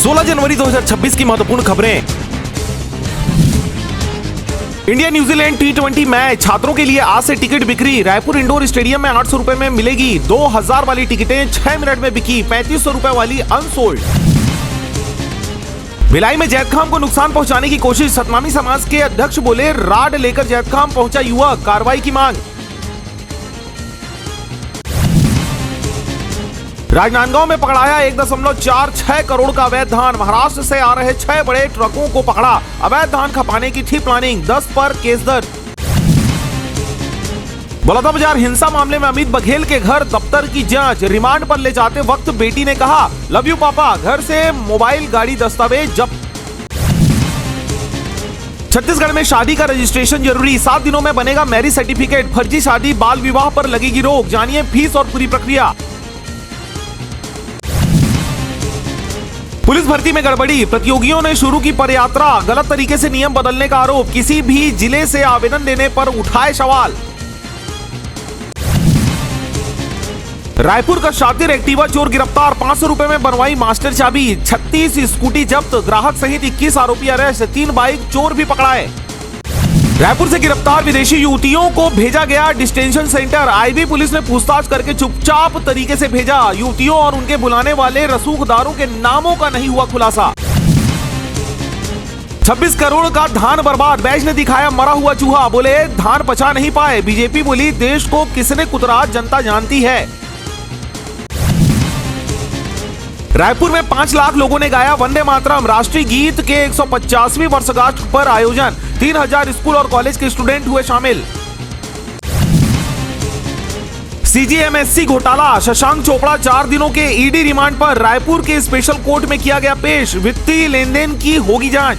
16 जनवरी 2026 की महत्वपूर्ण खबरें। इंडिया न्यूजीलैंड T20 मैच छात्रों के लिए आज से टिकट बिक्री। रायपुर इंडोर स्टेडियम में 800 रुपए में मिलेगी। 2000 वाली टिकटें 6 मिनट में बिकी। 3500 रुपए वाली अनसोल्ड। भिलाई में जैद खान को नुकसान पहुंचाने की कोशिश। सतनामी समाज के अध्यक्ष बोले, राड लेकर जैद खान पहुंचा युवक, कार्रवाई की मांग। राजनांदगांव में पकड़ाया 1.46 करोड़ का अवैध धान। महाराष्ट्र से आ रहे 6 बड़े ट्रकों को पकड़ा। अवैध धान खपाने की थी प्लानिंग। 10 पर केस दर्ज। बलौदाबाजार हिंसा मामले में अमित बघेल के घर दफ्तर की जांच। रिमांड पर ले जाते वक्त बेटी ने कहा, लव यू पापा। घर से मोबाइल, गाड़ी, दस्तावेज जब्त। छत्तीसगढ़ में शादी का रजिस्ट्रेशन जरूरी। 7 दिनों में बनेगा मैरिज सर्टिफिकेट। फर्जी शादी, बाल विवाह पर लगेगी रोक। जानिए फीस और पूरी प्रक्रिया। पुलिस भर्ती में गड़बड़ी। प्रतियोगियों ने शुरू की पदयात्रा। गलत तरीके से नियम बदलने का आरोप। किसी भी जिले से आवेदन देने पर उठाए सवाल। रायपुर का शातिर एक्टिवा चोर गिरफ्तार। 500 रुपए में बनवाई मास्टर चाबी। 36 स्कूटी जब्त। ग्राहक सहित 21 आरोपी अरेस्ट। 3 बाइक चोर भी पकड़ाए। रायपुर से गिरफ्तार विदेशी युवतियों को भेजा गया डिटेंशन सेंटर। आईबी पुलिस ने पूछताछ करके चुपचाप तरीके से भेजा। युवतियों और उनके बुलाने वाले रसूखदारों के नामों का नहीं हुआ खुलासा। 26 करोड़ का धान बर्बाद। बैच ने दिखाया मरा हुआ चूहा। बोले, धान पचा नहीं पाए। बीजेपी बोली, देश को किसने कुतरा जनता जानती है। रायपुर में 5 लाख लोगों ने गाया वंदे मातरम। राष्ट्रीय गीत के 150वीं वर्षगांठ पर आयोजन। 3000 स्कूल और कॉलेज के स्टूडेंट हुए शामिल। सीजीएमएससी घोटाला। शशांक चोपड़ा 4 दिनों के ईडी रिमांड पर रायपुर के स्पेशल कोर्ट में किया गया पेश। वित्तीय लेनदेन की होगी जांच।